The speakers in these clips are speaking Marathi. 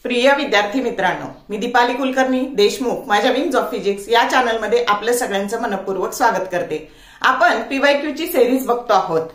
प्रिय विद्यार्थी मित्रांनो, मी दीपाली कुलकर्णी देशमुख माझ्या विंग्स ऑफ फिजिक्स या चॅनलमध्ये आपल्या सगळ्यांचं मनपूर्वक स्वागत करते। आपण पीवायक्यू ची सिरीज बघतो आहोत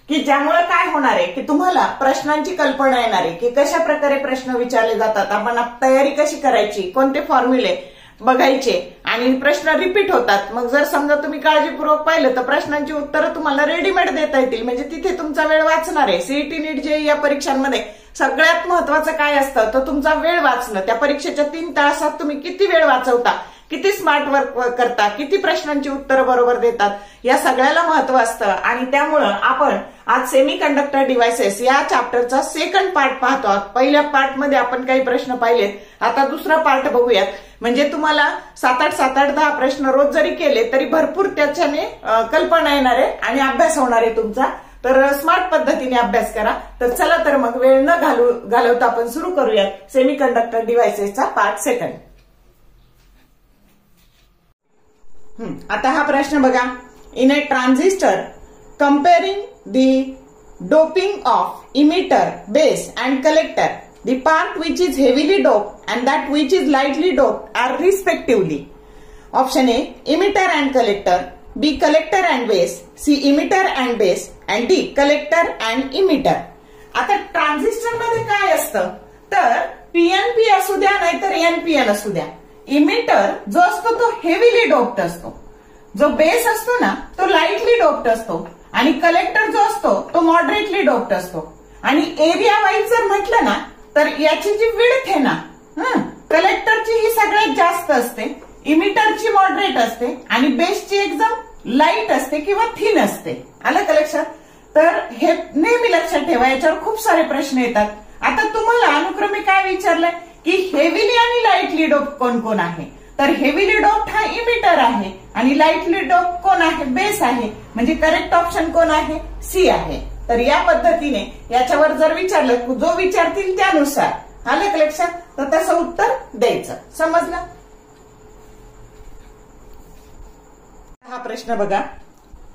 की ज्यामुळे काय होणार आहे की तुम्हाला प्रश्नांची कल्पना येणार आहे की कशा प्रकारे प्रश्न विचारले जातात, आपण तयारी कशी करायची, कोणते फॉर्म्युले बघायचे आणि प्रश्न रिपीट होतात। मग जर समजा तुम्ही काळजीपूर्वक पाहिलं तर प्रश्नांची उत्तरं तुम्हाला रेडीमेड देता येतील, म्हणजे तिथे तुमचा वेळ वाचणार आहे। सीईटी नीट जेईई या परीक्षांमध्ये सगळ्यात महत्वाचं काय असतं तर तुमचा वेळ वाचणं। त्या परीक्षेच्या 3 तासात तुम्ही किती वेळ वाचवता, किती स्मार्ट वर्क करता, किती प्रश्नांची उत्तरं बरोबर देतात, या सगळ्याला महत्व असतं। आणि त्यामुळे आपण आज सेमीकंडक्टर डिव्हाइसेस या चॅप्टरचा सेकंड पार्ट पाहतो आहोत। पहिल्या पार्ट मध्ये आपण काही प्रश्न पाहिलेत, आता दुसरा पार्ट बघूयात। म्हणजे तुम्हाला 7-8, 10 प्रश्न रोज जरी केले तरी भरपूर त्याच्याने कल्पना येणार आहे आणि अभ्यास होणार आहे तुमचा। तर स्मार्ट पद्धतीने अभ्यास करा। तर चला तर मग वेळ न घालवता आपण सुरू करूयात सेमीकंडक्टर डिव्हाइसेसचा पार्ट सेकंड। आता हा प्रश्न बघा, in a transistor comparing the doping of emitter, base and collector, the part which is heavily doped and that which is lightly doped are respectively. Option A, emitter and collector, B, collector and base, C, emitter and base, and D, collector and emitter. आता ट्रान्झिस्टर मध्ये काय असतं तर पीएनपी असू द्या नाहीतर एनपीएन असू द्या, इमिटर जो असतो तो हेवीली डोप्ड असतो, जो बेस असतो ना तो लाईटली डोप्ड असतो आणि कलेक्टर जो असतो तो मॉडरेटली डोप्ड असतो। आणि एरिया वाईज जर म्हटलं ना तर याची जी विड्थ आहे ना, कलेक्टरची ही सगळ्यात जास्त असते, इमिटरची मॉडरेट असते आणि बेसची एकदम लाईट असते किंवा थिन असते। आलं का लक्षात? तर हे नेहमी लक्षात ठेवा, याच्यावर खूप सारे प्रश्न येतात। आता तुम्हाला अनुक्रमे काय विचारलंय की हेवीली आणि लाईटली डोप कोण कोण आहे, तर हेवीली डोप हा इमिटर आहे आणि लाईटली डोप कोण आहे, बेस आहे। म्हणजे करेक्ट ऑप्शन कोण आहे, सी आहे। तर या पद्धतीने याच्यावर जर विचारलं, जो विचारतील त्यानुसार, आलं का लक्षात, तर तसं उत्तर द्यायचं। समजलं? हा प्रश्न बघा,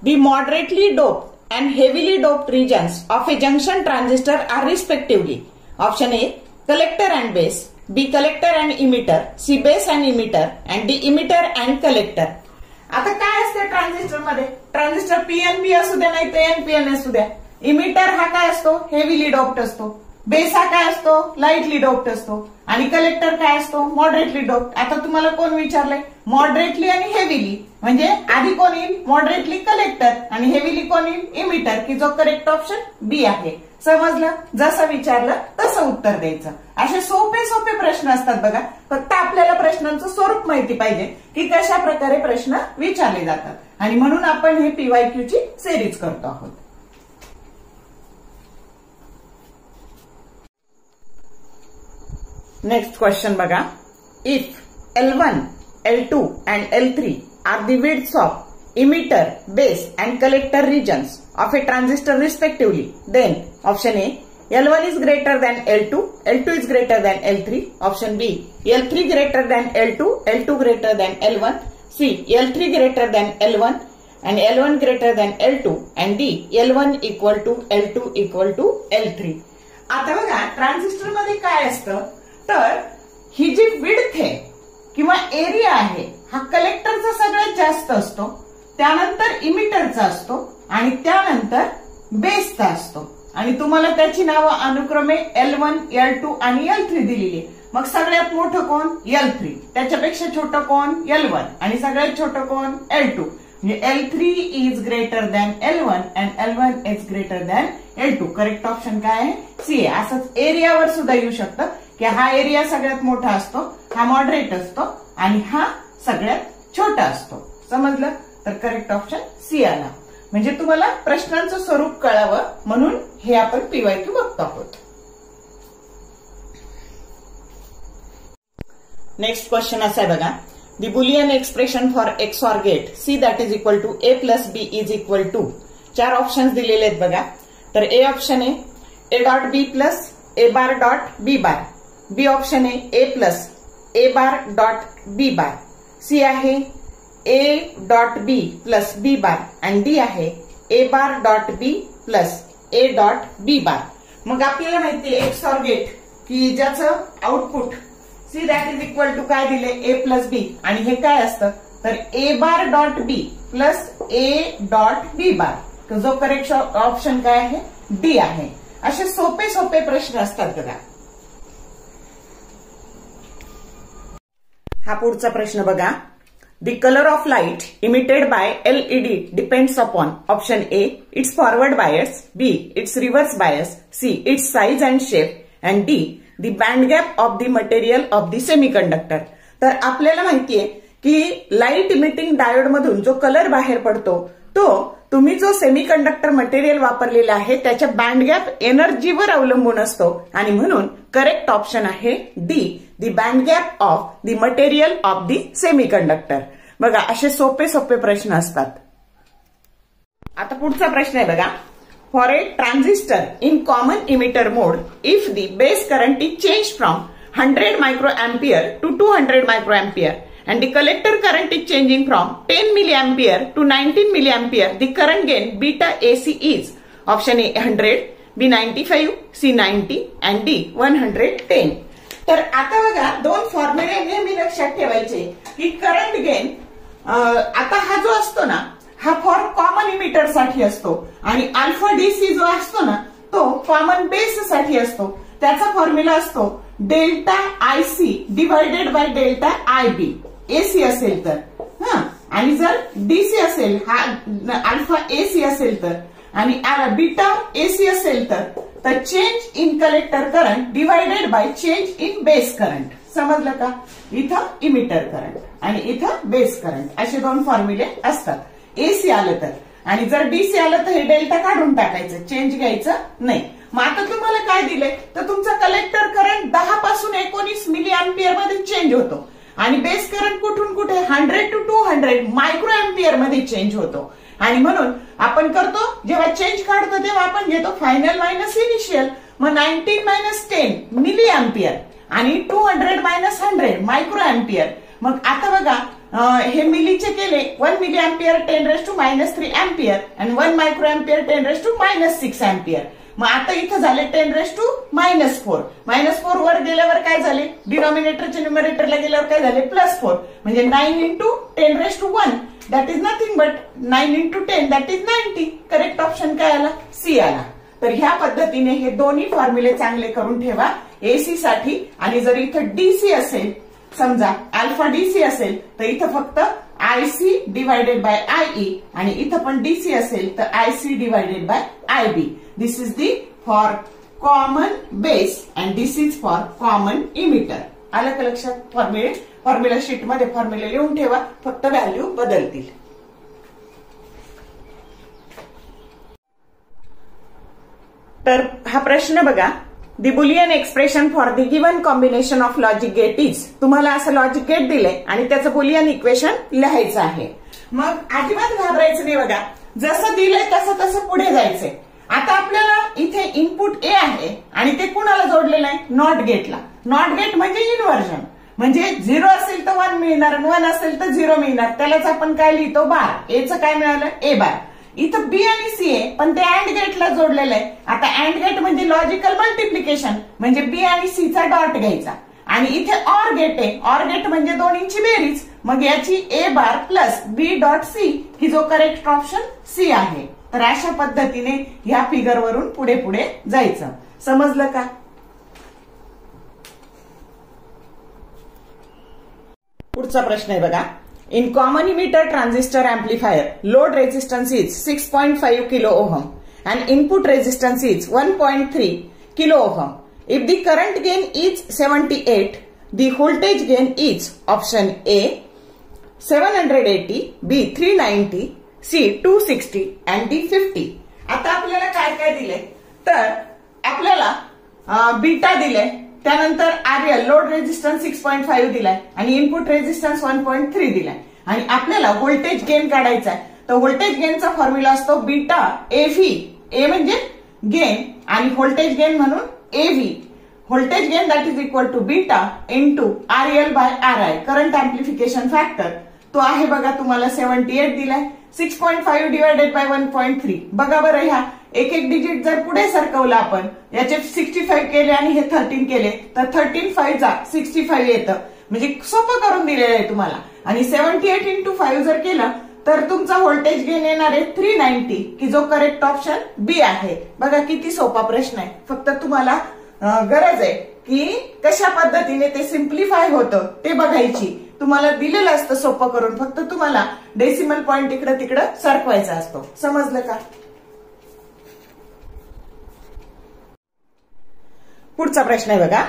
the moderately doped and heavily doped regions of a junction transistor are respectively. Option A collector and base, B collector and emitter, C base and emitter and D emitter and collector. आता काय असते ट्रान्झिस्टर मध्ये, ट्रान्झिस्टर पीएनपी असू द्या नाही तर एनपीएन असू द्या, इमिटर हा काय असतो, हेवीली डोप्ड असतो, बेस हा काय असतो, लाईटली डोप्ड असतो आणि कलेक्टर काय असतो, मॉडरेटली डोप्ड. आता तुम्हाला कोण विचारलंय, मॉडरेटली आणि हेवीली, म्हणजे आधी कोण येईल, मॉडरेटली कलेक्टर आणि हेवीली कोण येईल, इमिटर, की जो करेक्ट ऑप्शन बी आहे. समजलं? जसं विचारलं तसं उत्तर द्यायचं. असे सोपे सोपे प्रश्न असतात बघा, फक्त आपल्याला प्रश्नांचं स्वरूप माहिती पाहिजे की कशा प्रकारे प्रश्न विचारले जातात, आणि म्हणून आपण हे पीवायक्यू ची सिरीज करतो आहोत. नेक्स्ट क्वेश्चन बघा, if L1, L2 and L3 are the widths of emitter, base and collector regions of a transistor respectively, then option A, L1 is greater than L2, L2 is greater than L3, option B, L3 greater than L2, L2 greater than L1, C, L3 greater than L1 and L1 greater than L2 and D, L1 equal to L2 equal to L3. आता बघा ट्रान्झिस्टर मध्ये काय असतं तर ही जी विड्थ आहे किंवा एरिया आहे हा कलेक्टरचा सगळ्यात जास्त असतो, त्यानंतर इमिटरचा असतो आणि त्यानंतर बेसचा असतो. आणि तुम्हाला त्याची नावं अनुक्रमे L1, L2 आणि L3 दिलेली. मग सगळ्यात मोठं कोण, L3, त्याच्यापेक्षा छोटं कोण, L1 आणि सगळ्यात छोटं कोण, L2. म्हणजे L3 is greater than L1 and L1 is greater than L2. Correct option काय आहे, सी आहे. असंच एरियावर सुद्धा येऊ शकतं की हा एरिया सगळ्यात मोठा असतो, हा मॉडरेट असतो आणि हा सगळ्यात छोटा असतो. समजलं? तर करेक्ट ऑप्शन सी आला. म्हणजे तुम्हाला प्रश्नांचं स्वरूप कळावं म्हणून हे आपण पीवायक्यू बघतो आहोत. नेक्स्ट क्वेश्चन असा आहे बघा, the Boolean expression for XOR gate C that is equal to A plus B is equal to, 4 options दिलेले आहेत बघा. तर ए ऑप्शन आहे A dot B plus A bar dot B bar, B option आहे A plus A bar dot B bar, C आहे A dot B plus B bar आणि डी आहे A bar dot B plus A dot B bar. मग आपल्याला माहिती आहे एक्सऑर गेट की ज्याचं output C that is equal to काय दिले ए प्लस बी आणि हे काय असतं तर A bar dot B plus A dot B bar. तर जो करेक्ट ऑप्शन काय आहे डी आहे. असे सोपे सोपे प्रश्न असतात बघा. हा पुढचा प्रश्न बघा. The color of light emitted by LED depends upon option A, its forward bias, B, its reverse bias, C, its size and shape, and D, the band gap of the material of the semiconductor. तर आपल्याला माहितीये की लाईट इमिटिंग डायोड मधून जो कलर बाहेर पडतो तो तुम्ही जो सेमीकंडक्टर मटेरियल वापरलेला आहे त्याच्या बँड गॅप एनर्जीवर अवलंबून असतो आणि म्हणून करेक्ट ऑप्शन आहे D, the band gap of the material of the semiconductor. बघा असे सोपे सोपे प्रश्न असतात. आता पुढचा प्रश्न आहे बघा. For a transistor in common emitter mode if the base current is change from 100 micro ampere to 200 micro ampere and the collector current is changing from 10 milliampere to 19 milliampere, the current gain beta AC is option A 100, B 95, C 90 and D 110. तर आता बघा दोन फॉर्म्युले नेहमी लक्षात ठेवायचे की करंट गेन आता हा जो असतो ना हा फॉर कॉमन इमिटर साठी असतो आणि अल्फा डीसी जो असतो ना तो कॉमन बेस साठी असतो. त्याचा फॉर्म्युला असतो delta IC divided by delta IB. AC असेल तर आणि जर डीसी असेल हा अल्फा एसी असेल तर आणि बीटा एसी असेल तर change in collector current divided by change in base current. समजलं का. इथं इमिटर करंट आणि इथं बेस करंट असे दोन फॉर्म्युले असतात. एसी आलं तर आणि जर डीसी आलं तर हे डेल्टा काढून टाकायचं चेंज घ्यायचं नाही. मग आता तुम्हाला काय दिलंय तर तुमचा कलेक्टर करंट 10 पासून 19 मिली अँपियर मध्ये चेंज होतो आणि बेस करंट कुठून कुठे 100 टू 200 मायक्रो एम्पियर मध्ये चेंज होतो आणि म्हणून आपण करतो जेव्हा चेंज काढतो तेव्हा आपण घेतो फायनल मायनस इनिशियल. मग 19 मायनस 10 मिली एम्पियर आणि 200 मायनस 100 मायक्रो एम्पियर. मग आता बघा हे मिलीचे केले 1 मिली एम्पियर 10⁻³ एम्पियर आणि 1 मायक्रो एम्पियर 10⁻⁻6 एम्पियर. मग आता इथं झाले 10⁻⁻4. -4 वर गेल्यावर काय झाले डिनॉमिनेटरच्या न्यूमरेटरला गेल्यावर काय झाले +4 म्हणजे 9 into 10⁻1 that is nothing but 9 into 10 that is 90. Correct option काय आला सी आला. तर ह्या पद्धतीने हे दोन्ही फॉर्म्युले चांगले करून ठेवा एसी साठी. आणि जर इथं डीसी असेल समजा अल्फा डीसी असेल तर इथं फक्त आयसी डिवायडेड बाय आयई आणि इथं पण डीसी असेल तर IC divided by IB. This is the for common base and this is for common emitter. आलं का लक्षात. फॉर्म्युला शीट मध्ये फॉर्म्युले लिहून ठेवा फक्त व्हॅल्यू बदलतील. तर हा प्रश्न बघा. The Boolean expression for the given combination of logic gate is. तुम्हाला असं लॉजिक गेट दिले आणि त्याचं बुलियन इक्वेशन लिहायचं आहे. मग अजिबात घाबरायचं नाही बघा. जसं दिलंय तसं तसं पुढे जायचंय. आता आपल्याला इथे इनपुट ए आहे आणि ते कुणाला जोडलेलं आहे नॉट गेटला. नॉट गेट म्हणजे इन्व्हर्जन म्हणजे 0 असेल तर 1 मिळणार 1 असेल तर 0 मिळणार. त्यालाच आपण काय लिहितो बार. एचं काय मिळालं ए बार. इथं बी आणि सी आहे पण ते अँड गेटला जोडलेलं आहे. आता अँड गेट म्हणजे लॉजिकल मल्टिप्लिकेशन म्हणजे बी आणि सी चा डॉट घ्यायचा आणि इथे ऑर गेट आहे. ऑर गेट म्हणजे दोन्हींची बेरीज. मग याची ए बार प्लस बी डॉट सी ही जो करेक्ट ऑप्शन सी आहे. तर अशा पद्धतीने ह्या फिगर वरून पुढे पुढे जायचं. समजलं का. पुढचा प्रश्न आहे बघा. In common emitter transistor amplifier, load resistance is 6.5 kilo ohm and input resistance is 1.3 kilo ohm. If the current gain is 78, the voltage gain is option A 780, B 390, C 260 and D 50. आता आपल्याला काय काय दिले तर आपल्याला बीटा दिले त्यानंतर आरएल लोड रेजिस्टन्स 6.5 दिलाय आणि इनपुट रेजिस्टन्स 1.3 दिलाय आणि आपल्याला व्होल्टेज गेन काढायचा आहे. तर व्होल्टेज गेनचा फॉर्म्युला असतो बीटा एव्ही. ए म्हणजे गेन आणि व्होल्टेज गेन म्हणून AV. Voltage gain that is equal to beta into RL by RI current amplification factor. तो आहे बघा तुम्हाला 78 दिलाय. 6.5 डिवायडेड बाय 1.3. बघा बरं, ह्या एक एक डिजिट जर पुढे सरकवला आपण, याचे 65 केले आणि हे 13 केले तर 13 5 जा 65 येतं. म्हणजे सोपं करून दिलेलं आहे तुम्हाला. आणि 78 into 5 जर केलं तर तुमचा व्होल्टेज गेन येणार आहे 390, की जो करेक्ट ऑप्शन बी आहे. बघा किती सोपा प्रश्न आहे. फक्त तुम्हाला गरज आहे की कशा पद्धतीने ते सिम्प्लिफाय होतं ते बघायची. तुम्हाला दिलेलं असतं सोपं करून, फक्त तुम्हाला डेसिमल पॉइंट इकडं तिकडं सरकवायचा असतो. समजलं का? पुढचा प्रश्न आहे बघा.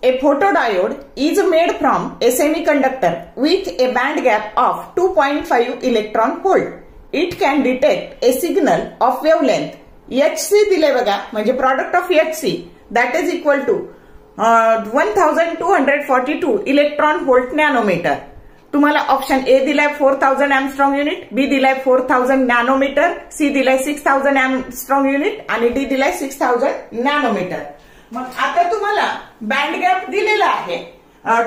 A photodiode is made from a semiconductor with a band gap of 2.5 electron volt. It can detect a signal of wavelength Hc दिले बघा, म्हणजे product of Hc that is equal to 1242 electron volt nanometre. तुम्हाला ऑप्शन ए दिलाय 4000 एंगस्ट्रॉम युनिट, बी दिलाय 4000 नॅनोमीटर, सी दिलाय 6000 एंगस्ट्रॉम युनिट आणि डी दिलाय 6000 नॅनोमीटर. मग आता तुम्हाला बँड गॅप दिलेला आहे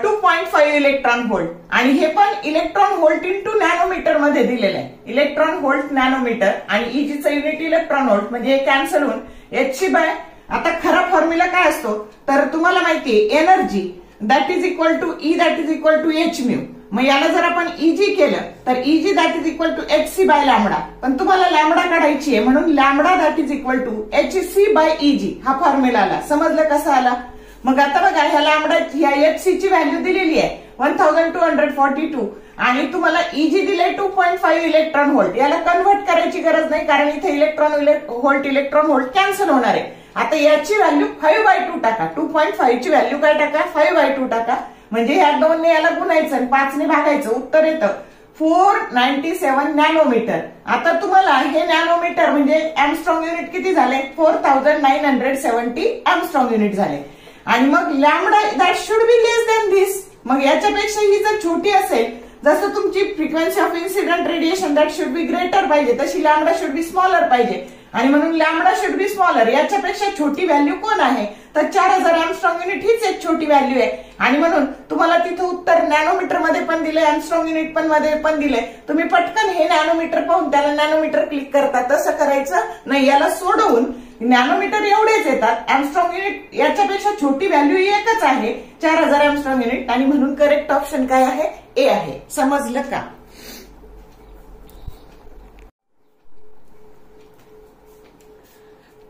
2.5 इलेक्ट्रॉन व्होल्ट आणि हे पण इलेक्ट्रॉन व्होल्ट इंटू नॅनोमीटर मध्ये दिलेलं आहे. इलेक्ट्रॉन व्होल्ट नॅनोमीटर आणि ईजीचं युनिट इलेक्ट्रॉन व्होल्ट, म्हणजे कॅन्सल होऊन एचसी बाय. आता खरा फॉर्म्युला काय असतो तर तुम्हाला माहितीये, energy that is equal to E that is equal to H mu. मग याला जर आपण इजी केलं तर EG that is equal to H C by lambda. पण तुम्हाला लॅमडा काढायची आहे म्हणून lambda that is equal to H C by EG हा फॉर्म्युला आला. समजलं कसा आला? मग आता बघा, ह्या लॅमडा ह्या एच सी ची व्हॅल्यू दिलेली आहे 1242 आणि तुम्हाला इजी दिले 2.5 इलेक्ट्रॉन व्होल्ट. याला कन्व्हर्ट करायची गरज नाही कारण इथे इलेक्ट्रॉन व्होल्ट कॅन्सल होणार आहे. आता याची व्हॅल्यू 5/2 टाका. 2.5 ची व्हॅल्यू काय टाका? 5/2 टाका. म्हणजे ह्या 2 ने याला गुणायचं आणि 5 ने भागायचं. उत्तर येतं 497 नॅनोमीटर. आता तुम्हाला हे नॅनोमीटर म्हणजे एंगस्ट्रॉम युनिट किती झाले? 4970 एंगस्ट्रॉम युनिट झाले. आणि मग lambda that should be less than this. मग याच्यापेक्षा ही जर छोटी असेल, जसं तुमची frequency of incident radiation that should be greater पाहिजे, तशी लॅमडा शुड बी स्मॉलर पाहिजे. आणि म्हणून लॅमडा शुड बी स्मॉलर. याच्यापेक्षा छोटी व्हॅल्यू कोण आहे तर 4000 एंगस्ट्रॉम युनिट हीच एक छोटी व्हॅल्यू आहे. आणि म्हणून तुम्हाला तिथं उत्तर नॅनोमीटर मध्ये पण दिले, एंगस्ट्रॉम युनिट पण मध्ये पण दिले. तुम्ही पटकन हे नॅनोमीटर पाहून त्याला नॅनोमीटर क्लिक करता. तसं करायचं नाही, याला सोडवून नॅनोमीटर एवढेच येतात. एंगस्ट्रॉम युनिट याच्यापेक्षा छोटी व्हॅल्यू एकच आहे 4000 एंगस्ट्रॉम युनिट. आणि म्हणून करेक्ट ऑप्शन काय आहे? ए आहे. समजलं का?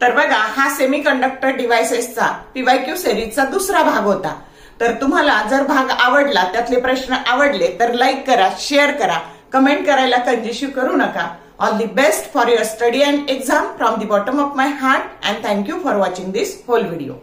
तर बघा, हा सेमीकंडक्टर डिव्हायसेसचा पीवायक्यू सिरीजचा दुसरा भाग होता. तर तुम्हाला जर भाग आवडला, त्यातले प्रश्न आवडले तर लाईक करा, शेअर करा, कमेंट करायला कंजूसी करू नका. All the best for your study and exam from the bottom of my heart and thank you for watching this whole video.